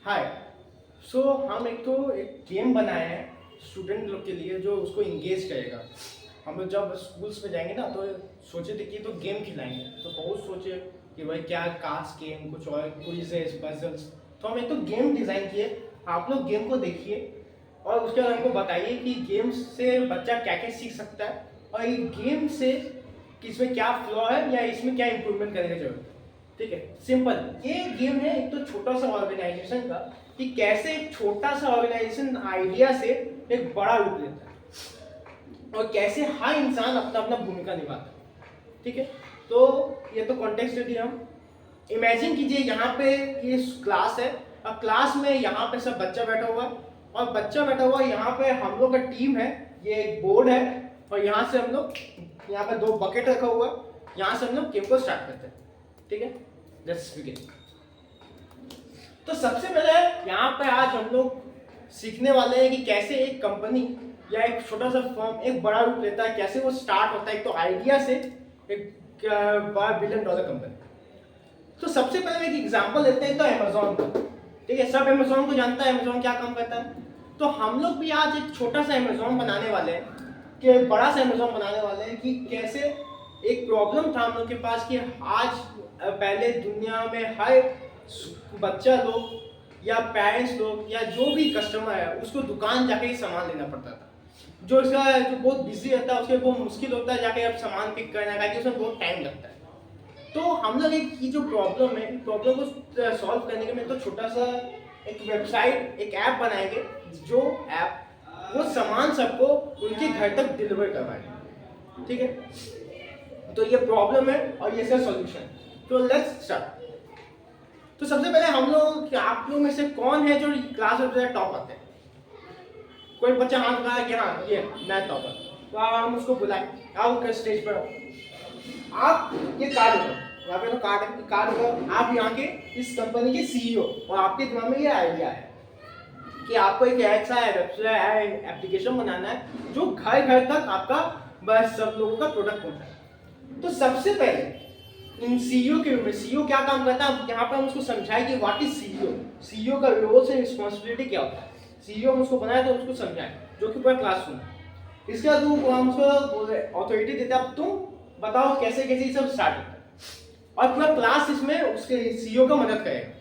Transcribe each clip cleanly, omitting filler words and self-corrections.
हाय। हम एक गेम बनाए हैं स्टूडेंट लोग के लिए जो उसको इंगेज करेगा। हम लोग जब स्कूल्स में जाएंगे ना तो सोचे थे कि तो गेम खिलाएंगे, तो बहुत सोचे कि भाई क्या कार्ड्स गेम, कुछ और क्विज़ेस पजल्स। तो हम एक तो गेम डिज़ाइन किए। आप लोग गेम को देखिए और उसके बाद हमको बताइए कि गेम से बच्चा क्या क्या सीख सकता है और ये गेम से कि इसमें क्या फ्लॉ है या इसमें क्या इंप्रूवमेंट करने की जरूरत है। ठीक है, सिंपल ये गेम है एक तो छोटा सा ऑर्गेनाइजेशन का, कि कैसे एक छोटा सा ऑर्गेनाइजेशन आइडिया से एक बड़ा रूप लेता है और कैसे हर इंसान अपना अपना भूमिका निभाता है। ठीक है, तो ये तो कॉन्टेक्स्ट दे दिया हम। इमेजिन कीजिए यहाँ पे ये क्लास है और क्लास में यहाँ पे सब बच्चा बैठा हुआ है और बच्चा बैठा हुआ है, यहाँ पे हम लोग का टीम है, ये एक बोर्ड है और यहाँ से हम लोग यहाँ पे 2 बकेट रखा हुआ है, यहाँ से हम लोग गेम को स्टार्ट करते हैं। ठीक है, लेट्स बिगिन। तो सबसे पहले यहाँ पे आज हम लोग सीखने वाले हैं कि कैसे एक कंपनी या एक छोटा सा फर्म एक बड़ा रूप लेता है, कैसे वो स्टार्ट होता है एक तो आइडिया से एक $1 बिलियन कंपनी। तो सबसे पहले एक एग्जांपल लेते हैं तो अमेज़न का। ठीक है, सब अमेज़न को जानता है, अमेज़न क्या काम करता है। तो हम लोग भी आज एक छोटा सा अमेज़न बनाने वाले हैं कि बड़ा सा अमेज़न बनाने वाले हैं कि कैसे एक प्रॉब्लम था हम लोग के पास कि आज पहले दुनिया में हर बच्चा लोग या पेरेंट्स लोग या जो भी कस्टमर है उसको दुकान जाके ही सामान लेना पड़ता था, जो इसका जो बहुत बिजी रहता है उसके बहुत मुश्किल होता है जाके अब सामान पिक करना का, उसमें बहुत टाइम लगता है। तो हम लोग एक की जो प्रॉब्लम है, प्रॉब्लम को सॉल्व करने के लिए तो छोटा सा एक वेबसाइट एक ऐप बनाएंगे, जो ऐप वो सामान सबको उनके घर तक डिलीवर करवाएगा। ठीक है, तो ये प्रॉब्लम है और ये इसका सॉल्यूशन। तो लेट्स स्टार्ट। तो सबसे पहले हम लोग, आप लोग में से कौन है जो क्लास में टॉप आते हैं? कोई बच्चा हाथ उठाया कि हाँ ये मैं टॉपर। तो हम उसको बुलाएं, आओ स्टेज पर आओ। आप ये कार्ड हो, यहाँ पे तो कार्ड हो, आप यहाँ के इस कंपनी के सीईओ और आपके दिमाग में ये आइडिया है कि आपको एक ऐसा वेबसाइट एप्लीकेशन बनाना है जो घर घर तक आपका बस सब लोगों का प्रोडक्ट पहुंचाए। तो सबसे पहले इन सीईओ के रूप में सीईओ क्या काम करता है, यहाँ पर हम उसको समझाएं कि व्हाट इज सीईओ, सीईओ का रोल से रिस्पॉन्सिबिलिटी क्या होता है। सीईओ हम उसको बनाए तो उसको समझाएं, जो कि पूरा क्लास सुना। इसके बाद हम उसको अथॉरिटी देते हैं, अब तुम बताओ कैसे कैसे ये सब स्टार्ट होता है और पूरा क्लास इसमें उसके सीईओ का मदद करेगा।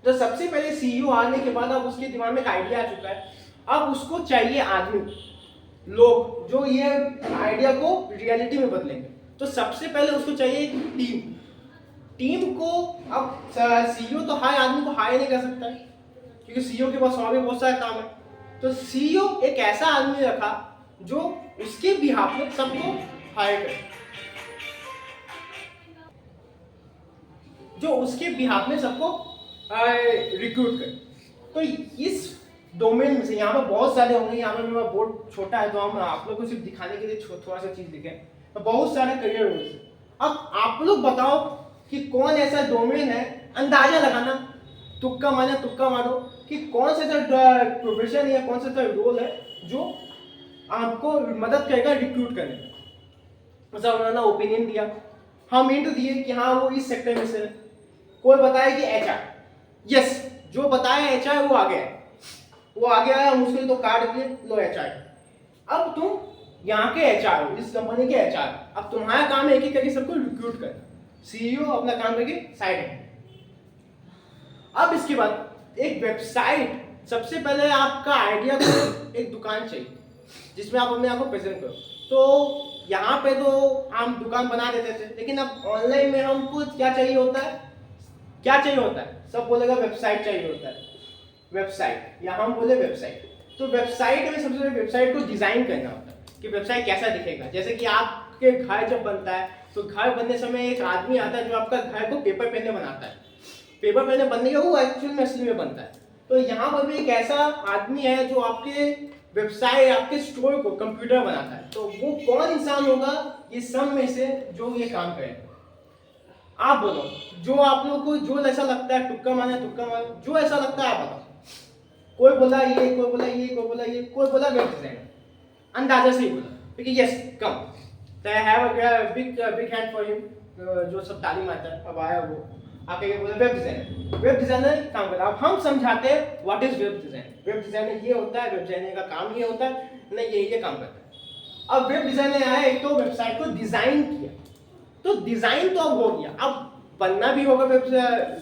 तो सबसे पहले सीईओ आने के बाद अब उसके दिमाग में एक आइडिया आ चुका है, अब उसको चाहिए आदमी लोग जो ये आइडिया को रियलिटी में बदलेंगे। तो सबसे पहले उसको चाहिए एक टीम को। अब सीईओ तो हर आदमी को हायर नहीं कर सकता है क्योंकि सीईओ के पास और भी बहुत सारे काम है। तो सीईओ एक ऐसा आदमी रखा जो उसके बिहाफ में सबको हायर करे, जो उसके बिहाफ में सबको रिक्रूट करे। तो इस डोमेन में से यहाँ पर बहुत सारे होंगे, यहाँ पर मेरा बोर्ड छोटा है तो हम आप लोग को सिर्फ दिखाने के लिए थोड़ा सा चीज लिखे, तो बहुत सारे करियर रोल्स हैं। अब आप लोग बताओ कि कौन ऐसा डोमेन है, अंदाजा लगाना, तुक्का माने तुक्का मारो कि कौन सा प्रोफेशन या कौन सा रोल है जो आपको मदद करेगा रिक्रूट करने में। मतलब उन्होंने ओपिनियन दिया, हम हिंट दिए कि हाँ वो इस सेक्टर में से। कोई बताया कि एचआर, यस जो बताया एचआर वो आ गया, वो आ गया है, मुश्किल तो कार्ड दिए, लो एचआर। अब तुम यहाँ के एचआर हो, इस कंपनी के एचआर, अब तुम्हारा काम है एक एक करके सबको रिक्रूट करना। सीईओ अपना काम करके साइड है। अब इसके बाद एक वेबसाइट, सबसे पहले आपका आइडिया को एक दुकान चाहिए जिसमें आप अपने आप को प्रेजेंट करो। तो यहाँ पे तो हम दुकान बना देते थे, लेकिन अब ऑनलाइन में हमको क्या चाहिए होता है, क्या चाहिए होता है, सब बोलेगा वेबसाइट चाहिए होता है, वेबसाइट या हम बोले वेबसाइट। तो वेबसाइट में सबसे पहले वेबसाइट को डिजाइन करना होता है कि वेबसाइट कैसा दिखेगा। जैसे कि आपके घर जब बनता है तो घर बनने समय एक आदमी आता है जो आपका घर को पेपर पेन में बनाता है, पेपर पेन बनने का वो एक्चुअल में असली में बनता है। तो यहाँ पर भी एक ऐसा आदमी है जो आपके वेबसाइट आपके स्टोर को कंप्यूटर बनाता है। तो वो कौन इंसान होगा ये सब में से जो ये काम करेगा? आप बोलो, जो आप लोग को जो ऐसा लगता है, तुक्का माने जो ऐसा लगता है आप बताओ। कोई बोला ये, कोई बोला ये, कोई बोला ये, कोई बोला वेब डिजाइनर, अंदाजा से ही बोला क्योंकि yes come. I have a big hand for him, जो सब ताली मारता है अब आया वो। आप क्या बोले वेब डिजाइनर, वेब डिजाइनर काम करता है। अब हम समझाते हैं what is web design, web designer ये होता है, वेब डिजाइनर का काम ये होता है, नहीं ये काम करता है। अब वेब डिजाइनर आया, एक तो वेबसाइट को डिजाइन किया, तो डिजाइन तो अब हो गया, अब बनना भी होगा, वेब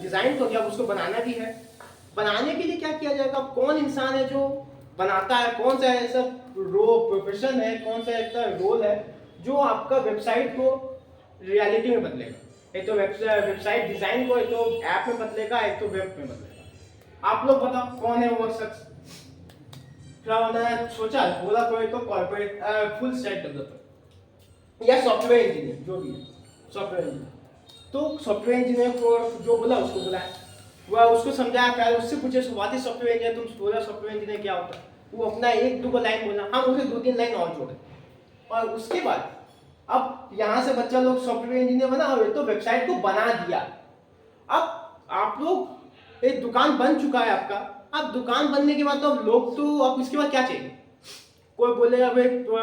डिजाइन तो हो गया, अब उसको बनाना भी है। बनाने के लिए क्या किया जाएगा, कौन इंसान है जो बनाता है, कौन सा ऐसा प्रोफेशन है, कौन सा ऐसा रोल है जो आपका वेबसाइट को रियलिटी में बदलेगा। एक तो वेबसाइट डिजाइन को एक तो ऐप में बदलेगा, एक तो वेब में बदलेगा। आप लोग बताओ कौन है वो शख्स। क्या मैंने सोचा, बोला कोई तो कॉर्पोरेट फुल स्टैक डेवलपर या सॉफ्टवेयर इंजीनियर, जो भी है सॉफ्टवेयर इंजीनियर। तो सॉफ्टवेयर इंजीनियर को जो बोला उसको बुलाया, वह उसको समझाया, पहले उससे पूछे व्हाट इज सॉफ्टवेयर इंजीनियर, तुम बोला सॉफ्टवेयर इंजीनियर क्या होता है, वो अपना एक दो लाइन बोला, हम उसे 2-3 लाइन और जोड़े, और उसके बाद अब यहाँ से बच्चा लोग सॉफ्टवेयर इंजीनियर बना और तो वेबसाइट को बना दिया। अब आप लोग एक दुकान बन चुका है आपका, अब दुकान बनने के बाद तो अब लोग तो अब इसके बाद क्या चाहिए, कोई बोलेगा भाई तो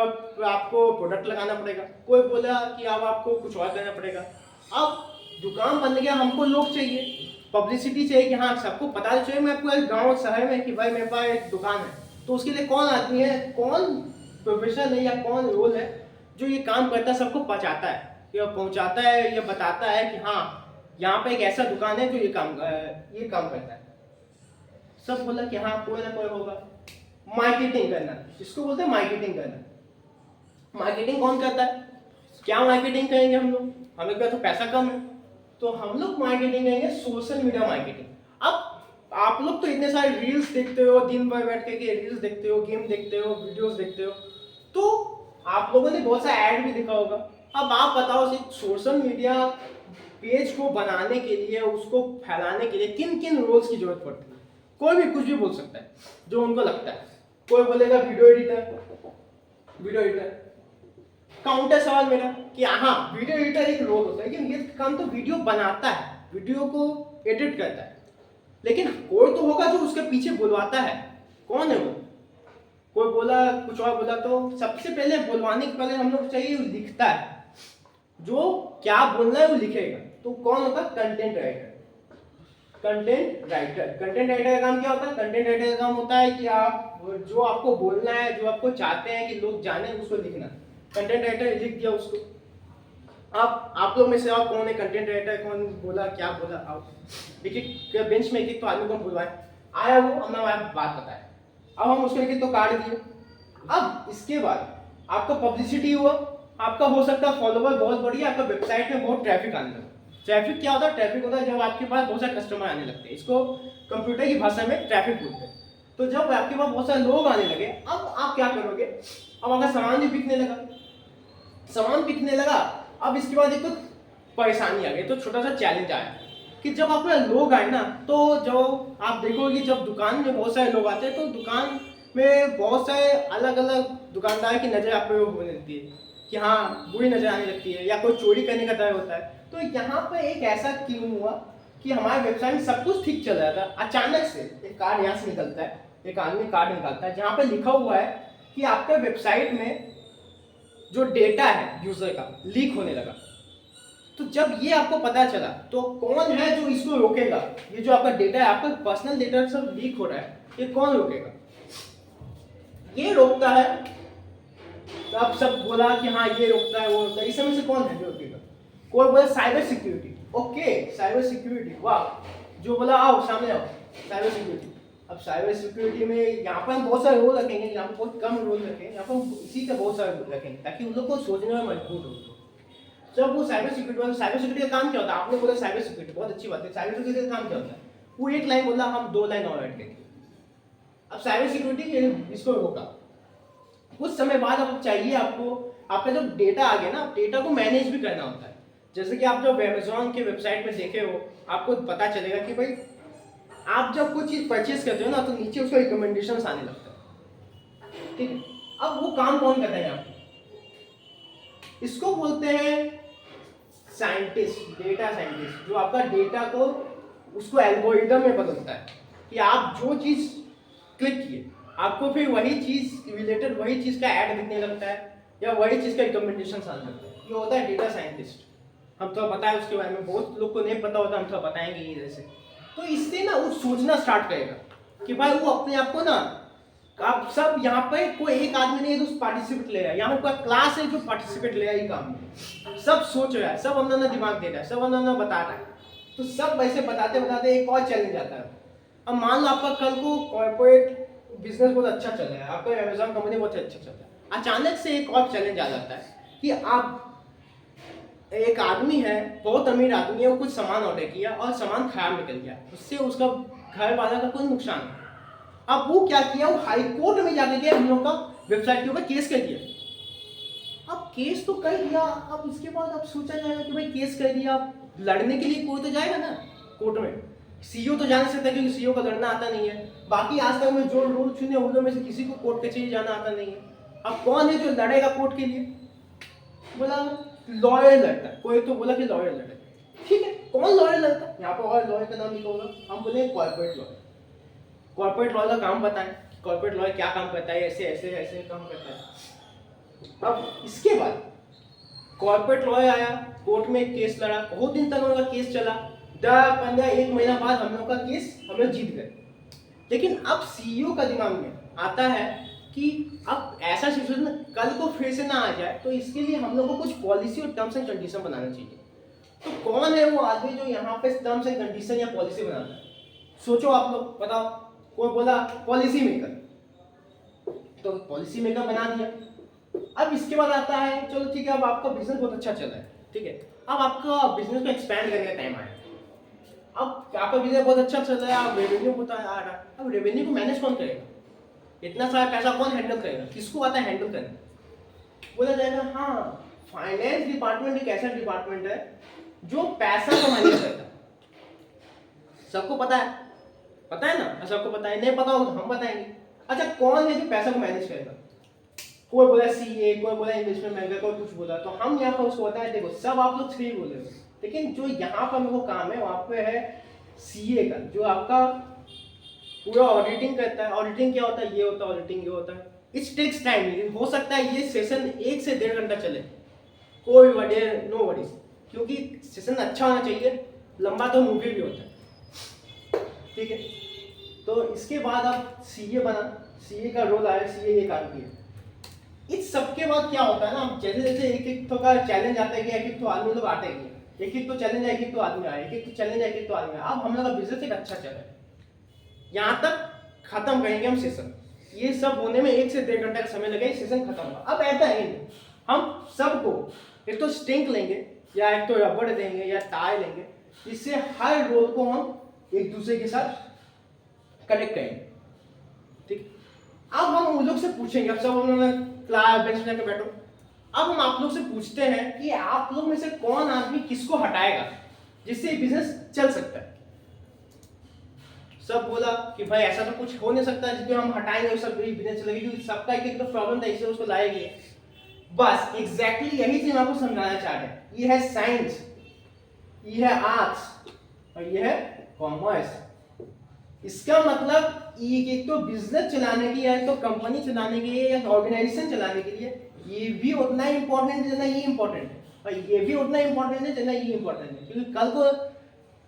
आपको प्रोडक्ट लगाना पड़ेगा, कोई बोलेगा कि अब आपको कुछ और करना पड़ेगा। अब दुकान बनने के हमको लोग चाहिए, पब्लिसिटी चाहिए कि हाँ सबको पता चाहिए मैं पूरे गांव शहर में कि भाई मेरे पास एक दुकान है। तो उसके लिए कौन आदमी है, कौन प्रोफेशन है या कौन रोल है जो ये काम करता है, सबको पहुंचाता है या पहुंचाता है या बताता है कि हाँ यहाँ पे एक ऐसा दुकान है जो ये काम करता है। सब बोला कि हाँ कोई ना कोई होगा। मार्केटिंग करना, इसको बोलते हैं मार्केटिंग करना। मार्केटिंग कौन करता है, क्या मार्केटिंग करेंगे हम लोग, हमें क्या तो पैसा कम है, तो हम लोग मार्केटिंग करेंगे सोशल मीडिया मार्केटिंग। अब आप लोग तो इतने सारे रील्स देखते हो, दिन भर बैठ के रील्स देखते हो, गेम देखते हो, वीडियोस देखते हो, तो आप लोगों ने बहुत सा ऐड भी देखा होगा। अब आप बताओ सोशल मीडिया पेज को बनाने के लिए, उसको फैलाने के लिए किन किन रोल्स की जरूरत पड़ती है। कोई भी कुछ भी बोल सकता है जो उनको लगता है, कोई बोलेगा वीडियो एडिटर। काउंटर सवाल मेरा कि हाँ वीडियो एडिटर एक रोल होता है, लेकिन ये काम तो वीडियो बनाता है, वीडियो को एडिट करता है, लेकिन कोई तो होगा जो उसके पीछे बुलवाता है, कौन है वो। कोई बोला कुछ और बोला, तो सबसे पहले बुलवाने के पहले हम लोग चाहिए लिखता है, जो क्या बोलना है वो लिखेगा, तो कौन होता है, कंटेंट राइटर। कंटेंट राइटर का काम क्या होता है, कंटेंट राइटर का काम होता है कि आप जो आपको बोलना है, जो आपको चाहते हैं कि लोग जाने, उसको लिखना। कंटेंट राइटर लिख दिया उसको। अब आप लोग में से आप कौन है कंटेंट राइटर, कौन बोला क्या बोला, आप एक एक बेंच में एक एक तो आदमी को बुलवाए, आया वो हमने बात बताया, अब हम उसको एक एक तो काट दिए। अब इसके बाद आपका पब्लिसिटी हुआ, आपका हो सकता है फॉलोवर बहुत बढ़िया, आपका वेबसाइट में बहुत ट्रैफिक आने लगा। ट्रैफिक क्या होता है, ट्रैफिक होता है जब आपके पास बहुत सारे कस्टमर आने लगते हैं, इसको कंप्यूटर की भाषा में ट्रैफिक बोलते हैं। तो जब आपके पास बहुत सारे लोग आने लगे, अब आप क्या करोगे, अब आपका सामान भी बिकने लगा, अब इसके बाद एक तो परेशानी आ गई, तो छोटा सा चैलेंज आया कि जब आपके लोग आए ना, तो जो आप देखोगे जब दुकान में बहुत सारे लोग आते हैं, तो दुकान में बहुत सारे अलग अलग दुकानदार की नज़र आप पे होने लगती है कि हाँ बुरी नज़र आने लगती है, या कोई चोरी करने का डर होता है। तो यहाँ पे एक ऐसा क्यों हुआ कि हमारे वेबसाइट में सब कुछ ठीक चल रहा था, अचानक से एक कार्ड यहाँ से निकलता है, एक आदमी कार्ड निकालता है जहाँ पे लिखा हुआ है कि आपके वेबसाइट में जो डेटा है यूजर का लीक होने लगा। तो जब ये आपको पता चला, तो कौन है जो इसको रोकेगा, ये जो आपका डेटा है, आपका पर्सनल डेटा सब लीक हो रहा है, ये कौन रोकेगा, ये रोकता है। तो आप सब बोला कि हाँ ये रोकता है, वो रोकता है, इस समय से कौन है जो रोकेगा, कोई बोला cyber security. Okay cyber security, वाह, जो बोला आओ सामने आओ, साइबर सिक्योरिटी। अब साइबर सिक्योरिटी में यहाँ पर हम बहुत सारे रोल रखेंगे, यहाँ पर बहुत कम रोल रखेंगे, यहाँ पर इसी से बहुत सारे रोल रखेंगे ताकि उन लोग को सोचने में मजबूत हो। जब वो साइबर सिक्योरिटी का काम क्या होता है, आपने बोला साइबर सिक्योरिटी बहुत अच्छी बात है, साइबर सिक्योरिटी का काम क्या होता है, वो एक लाइन बोला, हम 2 लाइन और ऐड करेंगे। अब साइबर सिक्योरिटी इसको रोका, कुछ समय बाद अब चाहिए आपको, आपका जो डेटा आ गया ना, डेटा को मैनेज भी करना होता है। जैसे कि आप जब अमेजोन के वेबसाइट में देखे हो, आपको पता चलेगा कि भाई आप जब कुछ चीज़ परचेज करते हो ना, तो नीचे उसका रिकमेंडेशंस आने लगता है, ठीक है। अब वो काम कौन करता है यहाँ पे, इसको बोलते हैं साइंटिस्ट, डेटा साइंटिस्ट, जो आपका डेटा को उसको एल्गोरिदम में बदलता है कि आप जो चीज़ क्लिक किए, आपको फिर वही चीज़ रिलेटेड, वही चीज़ का ऐड दिखने लगता है, या वही चीज़ का रिकमेंडेशन आने लगता है। ये होता है डेटा साइंटिस्ट। हम थोड़ा बताएं उसके बारे में, बहुत लोग को नहीं पता होता, हम थोड़ा बताएंगे ये जैसे। तो इससे ना वो सोचना स्टार्ट करेगा कि भाई वो अपने आप को ना, आप सब यहाँ पे कोई एक आदमी नहीं है जो पार्टिसिपेट ले रहा है, यहाँ पे पूरा क्लास है जो पार्टिसिपेट ले रहा है ये काम में, सब सोच रहा है, सब अपना दिमाग दे रहा है, सब अपना बता रहा है। तो सब वैसे बताते बताते एक और चैलेंज आता है। अब मान लो आपका कल को कॉर्पोरेट बिजनेस बहुत अच्छा चल रहा है, आपका अमेजॉन कंपनी बहुत अच्छा चल रहा है, अचानक से एक और चैलेंज आ जाता है कि आप, एक आदमी है, बहुत अमीर आदमी है, वो कुछ सामान ऑर्डर किया और सामान खराब निकल गया, उससे उसका घर वाला का कोई नुकसान है। अब वो क्या किया, वो हाई कोर्ट में जाके गया, हम लोग का वेबसाइट के ऊपर केस कर दिया। अब केस तो कर दिया, अब इसके बाद अब सोचा जाएगा कि भाई केस कर दिया, अब लड़ने के लिए कोई तो जाएगा ना कोर्ट में, सीईओ तो जा नहीं सकता क्योंकि सीईओ को लड़ना आता नहीं है, बाकी आज तक में जो रूल चुने उन में से किसी को कोर्ट कचहरी जाना आता नहीं है। अब कौन है जो लड़ेगा कोर्ट के लिए, बोला लॉयर लड़ता है, कोई तो बोला कि लॉयर लड़े, ठीक है, कौन लॉयर लड़ता है यहाँ पर, और लॉयर का नाम लिखा होगा, हम बोले कॉर्पोरेट लॉयर। कॉर्पोरेट लॉ का काम बताएं, कॉर्पोरेट लॉ क्या काम करता है, ऐसे ऐसे ऐसे काम करता है। अब इसके बाद कॉर्पोरेट लॉ आया, कोर्ट में एक केस लड़ा, बहुत दिन तक उनका केस चला, 10-15 एक महीना बाद हम लोग का केस हम लोग जीत गए। लेकिन अब सीईओ का दिमाग में आता है कि अब ऐसा सिचुएशन कल को फिर से ना आ जाए, तो इसके लिए हम लोग को कुछ पॉलिसी और टर्म्स एंड कंडीशन बनाना चाहिए। तो कौन है वो आदमी जो यहाँ पे टर्म्स एंड कंडीशन या पॉलिसी बनाता है, सोचो आप लोग, बताओ। कोई बोला पॉलिसी मेकर, तो पॉलिसी मेकर बना दिया। अब इसके बाद आता है, चलो ठीक है, अब आपका बिजनेस बहुत अच्छा चल रहा है, ठीक है, अब आपका बिजनेस को एक्सपैंड करने का टाइम आया। अब आपका बिजनेस बहुत अच्छा चल रहा है, अब रेवेन्यू होता आ रहा है, अब रेवेन्यू को मैनेज कौन करेगा, इतना सारा पैसा कौन हैंडल करेगा, किसको आता है हैंडल करना। बोला जाएगा हाँ, फाइनेंस डिपार्टमेंट एक ऐसा डिपार्टमेंट है जो पैसा को मैनेज करता है। सबको पता है ना, सबको पता है, नहीं पता होगा तो हम बताएंगे। अच्छा, कौन है जो पैसा को मैनेज करेगा, कोई बोला सीए, कोई बोला इन्वेस्टमेंट बैंकर, कोई कुछ बोला, तो हम यहाँ पर उसको बताएं, देखो सब आप लोग सही बोले हो, लेकिन जो यहाँ पर मेरे को काम है वहाँ पे है सीए का, जो आपका पूरा ऑडिटिंग करता है। ऑडिटिंग क्या होता है, ये होता है ऑडिटिंग, ये होता है, इट्स टेक्स टाइम। हो सकता है ये सेशन 1 से 1.5 घंटा चले, कोई वजह नो वरीज, क्योंकि सेशन अच्छा होना चाहिए, लंबा तो मूवी भी होता है, ठीक है। तो इसके बाद आप सीए बना, सीए का रोल आया, सीए ये काम किया। इस सबके बाद क्या होता है ना, जैसे जैसे एक एक तो का चैलेंज आता है कि एक एक तो आदमी लोग आते हैं, एक एक तो चैलेंज है, एक एक तो आदमी आए, एक एक तो चैलेंज है, एक एक तो आदमी आए। अब हम लोग का बिजनेस एक अच्छा चल रहा है, यहाँ तक खत्म करेंगे हम सेशन, ये सब होने में 1 से 1.5 घंटा का समय लगेगा, सेशन खत्म होगा। अब एट द एंड हम सबको एक तो स्टिंक लेंगे, या एक तो रबड़ देंगे, या टाई लेंगे, इससे हर रोल को हम एक दूसरे के साथ कनेक्ट करेंगे, ठीक। अब हम उन लोग से पूछेंगे, अब सब उन्होंने क्लास बेंच में बैठो, अब हम आप लोग से पूछते हैं कि आप लोग में से कौन आदमी किसको हटाएगा जिससे बिजनेस चल सकता है। सब बोला कि भाई ऐसा तो कुछ हो नहीं सकता जिसको हम हटाएंगे सब बिजनेस चलेगी, क्योंकि सबका एक तो प्रॉब्लम था, इससे उसको लाएगी। बस एग्जैक्टली यही चीज आपको समझाना चाह रहे हैं। ये है साइंस, ये है आर्ट्स और ये है कॉमर्स। इसका मतलब एक तो बिजनेस चलाने की, या तो कंपनी चलाने के लिए, या ऑर्गेनाइजेशन चलाने के लिए ये भी उतना ही इंपॉर्टेंट है जितना ये इंपॉर्टेंट है, और ये भी उतना इंपॉर्टेंट है जितना ये इंपॉर्टेंट है। क्योंकि कल को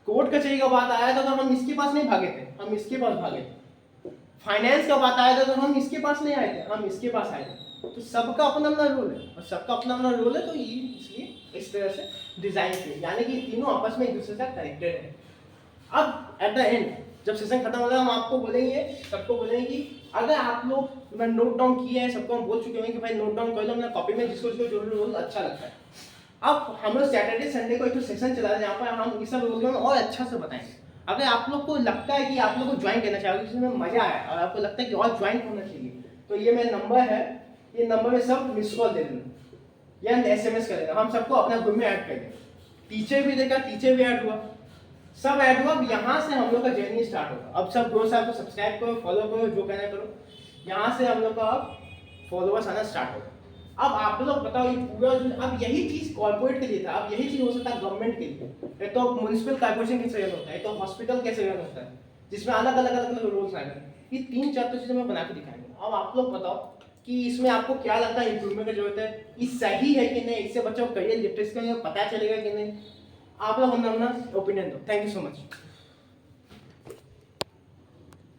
कोर्ट कचहरी का बात आया था तो हम इसके पास नहीं भागे थे, हम इसके पास भागे थे। फाइनेंस का बात आया था तो हम इसके पास नहीं आए थे, हम इसके पास आए थे। तो सबका अपना अपना रोल है, और सबका अपना अपना रोल है, तो ये इसलिए इस तरह से डिजाइन किए, यानी कि तीनों आपस में एक दूसरे से कनेक्टेड है। अब एट द एंड जब सेशन खत्म होगा, हम आपको बोलेंगे, सबको बोलेंगे कि अगर आप लोग मैं नोट डाउन किए हैं, सबको हम बोल चुके हैं कि भाई नोट डाउन कर लो अपना कॉपी में, जिसको जो रोल अच्छा लगता है। अब हम लोग सैटरडे संडे को एक तो सेशन चला रहे हैं, जहाँ पर हम इस सब रोल में और अच्छा से बताएंगे। अगर आप लोग को लगता है कि आप लोग को ज्वाइन करना चाहिए, जिसमें मजा आया और आपको लगता है कि और ज्वाइन होना चाहिए, तो ये मेरा नंबर है, ये नंबर में सब मिस कॉल दे देना या SMS कर देना, हम सबको अपना ग्रुप में ऐड कर देंगे। टीचर भी देखा, टीचर भी ऐड हुआ, सब ऐड हुआ। अब यहाँ से हम लोग का जर्नी स्टार्ट होगा। अब सब दोस्त आपको सब्सक्राइब करो, फॉलो करो, जो कहना करो, यहाँ से हम लोग का अब फॉलोवर्स आना स्टार्ट होगा। अब आप लोग बताओ, ये पूरा अब यही चीज कॉर्पोरेट के लिए था, अब यही चीज हो सकता है गवर्नमेंट के लिए, ये तो म्युनिसिपल कॉर्पोरेशन कैसे रन होता है, तो हॉस्पिटल कैसे रन होता है, जिसमें अलग अलग रोल्स आएंगे। ये 3-4 चीजें मैं बना के दिखाएंगे। अब आप लोग बताओ कि इसमें आपको क्या लगता है इम्प्रूवमेंट की जरूरत है, ये सही है कि नहीं, इससे बच्चों को करियर लिटरेसी का पता चलेगा कि नहीं। आप लोग अपना अपना ओपिनियन दो। Thank you so much.